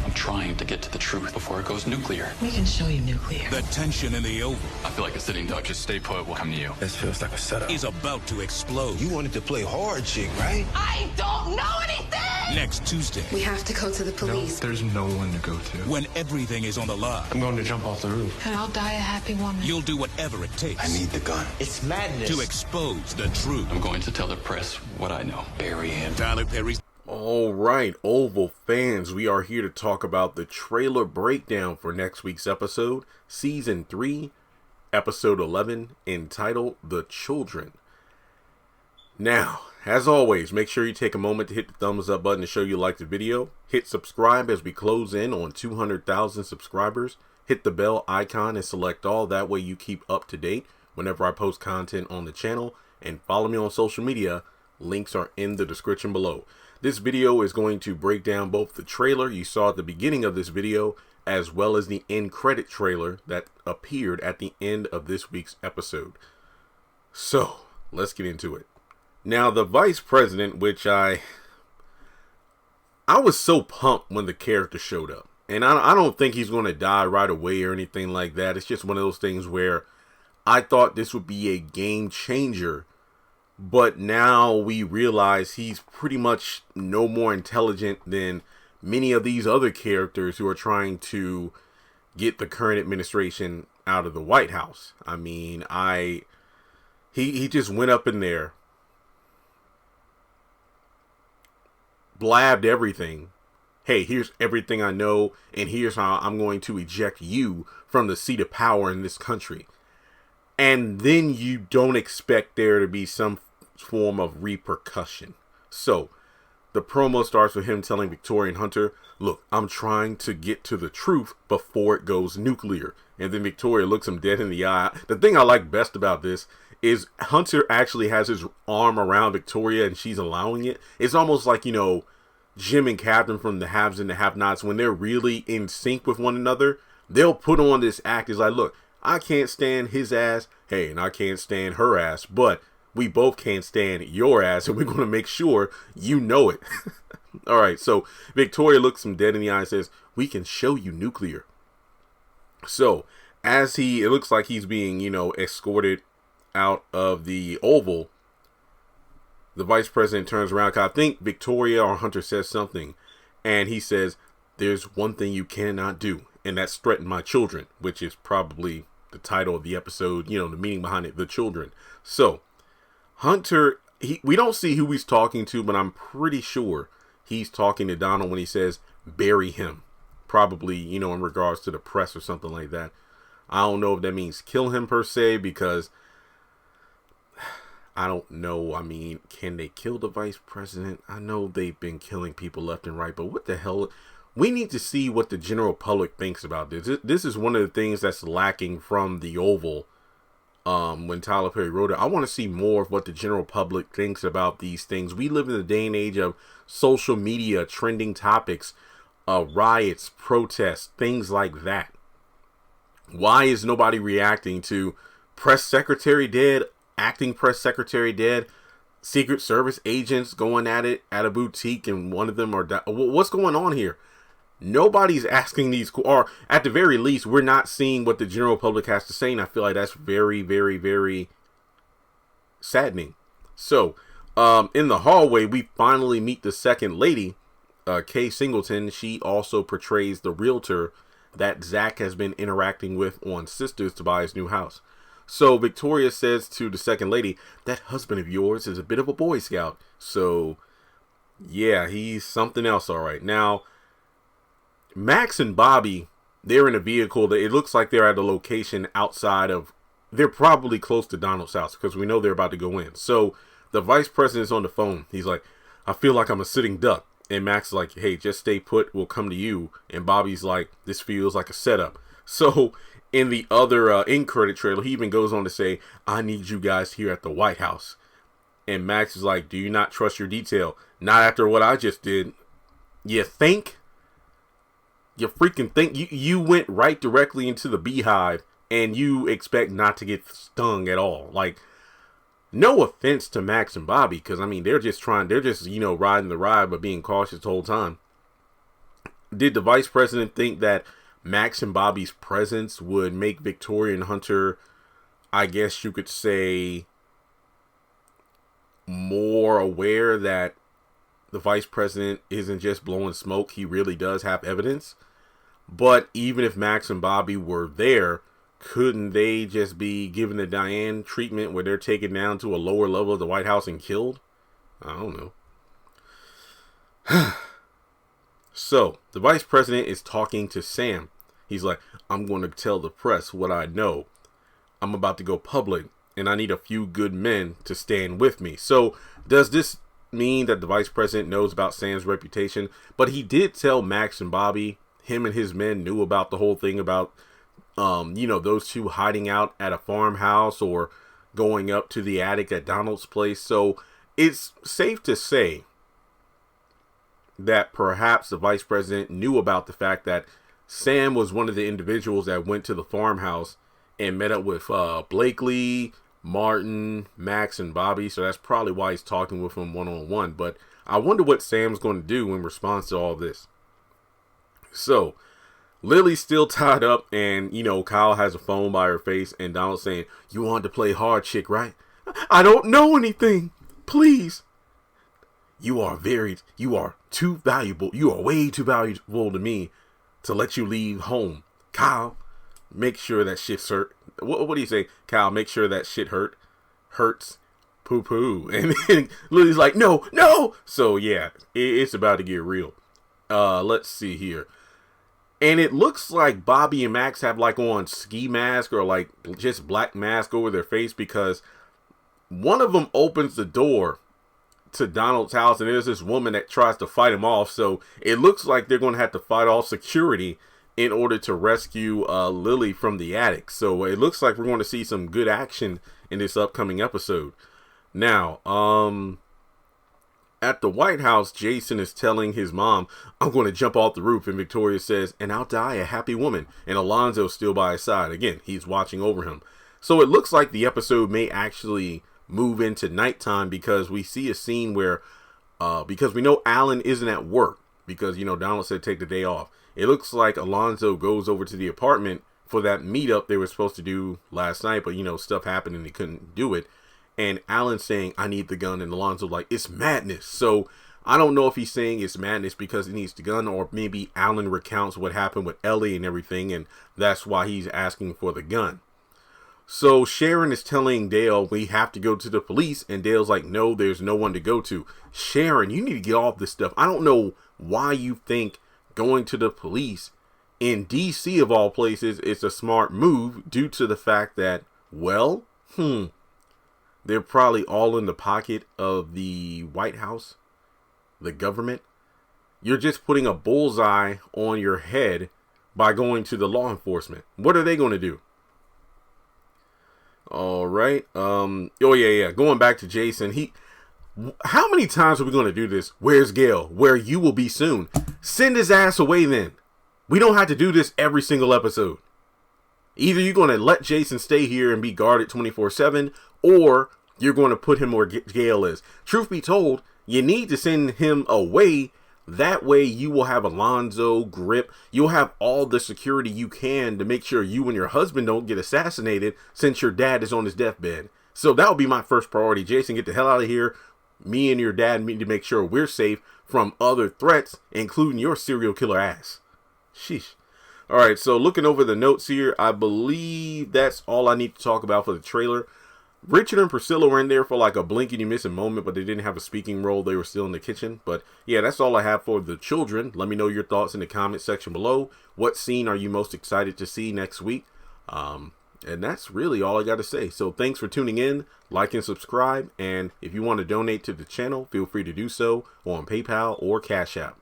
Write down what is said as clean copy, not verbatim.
I'm trying to get to the truth before it goes nuclear. We can show you nuclear. The tension in the Oval. I feel like a sitting duck. Just stay put. We'll come to you. This feels like a setup. Is about to explode. You wanted to play hard, chick, right? I don't know anything! Next Tuesday. We have to go to the police. There's no one to go to. When everything is on the line. I'm going to jump off the roof. And I'll die a happy woman. You'll do whatever it takes. I need the gun. It's madness. To expose the truth. I'm going to tell the press what I know. Bury him. Tyler Perry's. All right, Oval fans, we are here to talk about the trailer breakdown for next week's episode, Season 3, Episode 11, entitled The Children. Now, as always, make sure you take a moment to hit the thumbs up button to show you like the video. Hit subscribe as we close in on 200,000 subscribers. Hit the bell icon and select all. That way you keep up to date whenever I post content on the channel. And follow me on social media. Links are in the description below. This video is going to break down both the trailer you saw at the beginning of this video, as well as the end credit trailer that appeared at the end of this week's episode. So, let's get into it. Now, the Vice President, which I was so pumped when the character showed up. And I don't think he's going to die right away or anything like that. It's just one of those things where I thought this would be a game changer. But now we realize he's pretty much no more intelligent than many of these other characters who are trying to get the current administration out of the White House. I mean, he just went up in there, blabbed everything. Hey, here's everything I know, and here's how I'm going to eject you from the seat of power in this country. And then you don't expect there to be some form of repercussion. So the promo starts with him telling Victoria and Hunter, look, I'm trying to get to the truth before it goes nuclear. And then Victoria looks him dead in the eye. The thing I like best about this is Hunter actually has his arm around Victoria and she's allowing it. It's almost like, you know, Jim and Captain from the Haves and the Have-Nots, when they're really in sync with one another, they'll put on this act. It's like, look, I can't stand his ass. Hey, and I can't stand her ass, but we both can't stand your ass, and we're going to make sure you know it. All right, so Victoria looks him dead in the eye and says, we can show you nuclear. So as it looks like he's being, you know, escorted out of the Oval, the Vice President turns around. I think Victoria or Hunter says something, and he says, there's one thing you cannot do, and that's threaten my children, which is probably the title of the episode, you know, the meaning behind it, the children. So Hunter, we don't see who he's talking to, but I'm pretty sure he's talking to Donald when he says, bury him. Probably, you know, in regards to the press or something like that. I don't know if that means kill him per se, because I don't know. I mean, can they kill the Vice President? I know they've been killing people left and right, but what the hell? We need to see what the general public thinks about this. This is one of the things that's lacking from the Oval. When Tyler Perry wrote it, I want to see more of what the general public thinks about these things. We live in the day and age of social media, trending topics, riots, protests, things like that. Why is nobody reacting to press secretary dead, acting press secretary dead, Secret Service agents going at it at a boutique and one of them are what's going on here? Nobody's asking these, or at the very least, we're not seeing what the general public has to say, and I feel like that's very, very, very saddening. So, in the hallway, we finally meet the second lady, Kay Singleton. She also portrays the realtor that Zach has been interacting with on Sisters to buy his new house. So, Victoria says to the second lady, that husband of yours is a bit of a Boy Scout. So, yeah, he's something else, all right. Now, Max and Bobby, they're in a vehicle that it looks like they're at a location outside of, they're probably close to Donald's house because we know they're about to go in. So the Vice President's on the phone. He's like, I feel like I'm a sitting duck. And Max is like, hey, just stay put. We'll come to you. And Bobby's like, this feels like a setup. So in the other end credit trailer, he even goes on to say, I need you guys here at the White House. And Max is like, do you not trust your detail? Not after what I just did. You think? You freaking think? You went right directly into the beehive and you expect not to get stung at all. Like, no offense to Max and Bobby, because I mean, they're just, you know, riding the ride, but being cautious the whole time. did the vice president think that Max and Bobby's presence would make Victoria and Hunter, I guess you could say, more aware that the vice president isn't just blowing smoke? He really does have evidence. But even if Max and Bobby were there, couldn't they just be given the Diane treatment where they're taken down to a lower level of the White House and killed? I don't know. So, the vice president is talking to Sam. He's like, I'm going to tell the press what I know. I'm about to go public, and I need a few good men to stand with me. So, does this mean that the vice president knows about Sam's reputation? But he did tell Max and Bobby, him and his men knew about the whole thing about, those two hiding out at a farmhouse or going up to the attic at Donald's place. So, it's safe to say that perhaps the vice president knew about the fact that Sam was one of the individuals that went to the farmhouse and met up with Blakely, Martin, Max, and Bobby. So that's probably why he's talking with them one-on-one. But I wonder what Sam's going to do in response to all this. So Lily's still tied up, and, Kyle has a phone by her face, and Donald's saying, you wanted to play hard, chick, right? I don't know anything. Please. You are too valuable. You are way too valuable to me to let you leave home. Kyle, make sure that shit's hurt. What do you say? Kyle, make sure that shit hurts. Poo poo. And then Lily's like, no. So yeah, it's about to get real. Let's see here. And it looks like Bobby and Max have like on ski mask or like just black mask over their face, because one of them opens the door to Donald's house, and there's this woman that tries to fight him off. So it looks like they're going to have to fight off security in order to rescue Lily from the attic. So it looks like we're going to see some good action in this upcoming episode. Now, at the White House, Jason is telling his mom, I'm going to jump off the roof. And Victoria says, and I'll die a happy woman. And Alonzo's still by his side. Again, he's watching over him. So it looks like the episode may actually move into nighttime, because we see a scene where, because we know Alan isn't at work, because, Donald said take the day off. It looks like Alonzo goes over to the apartment for that meetup they were supposed to do last night, but, stuff happened and they couldn't do it. And Alan's saying, I need the gun. And Alonzo's like, it's madness. So I don't know if he's saying it's madness because he needs the gun, or maybe Alan recounts what happened with Ellie and everything, and that's why he's asking for the gun. So Sharon is telling Dale, we have to go to the police. And Dale's like, no, there's no one to go to. Sharon, you need to get off this stuff. I don't know why you think going to the police in DC of all places is a smart move, due to the fact that, well, they're probably all in the pocket of the White House, the government. You're just putting a bullseye on your head by going to the law enforcement. What are they going to do? All right. Going back to Jason, how many times are we going to do this? Where's Gail? Where you will be soon. Send his ass away then. We don't have to do this every single episode. Either you're going to let Jason stay here and be guarded 24/7, or you're going to put him where Gail is. Truth be told, you need to send him away. That way you will have Alonzo, Grip. You'll have all the security you can to make sure you and your husband don't get assassinated, since your dad is on his deathbed. So that would be my first priority. Jason, get the hell out of here. Me and your dad need to make sure we're safe from other threats, including your serial killer ass. Sheesh. All right, so looking over the notes here, I believe that's all I need to talk about for the trailer. Richard and Priscilla were in there for like a blink and you miss a moment, but they didn't have a speaking role. They were still in the kitchen. But yeah, that's all I have for the children. Let me know your thoughts in the comment section below. What scene are you most excited to see next week? And that's really all I got to say. So thanks for tuning in. Like and subscribe. And if you want to donate to the channel, feel free to do so on PayPal or Cash App.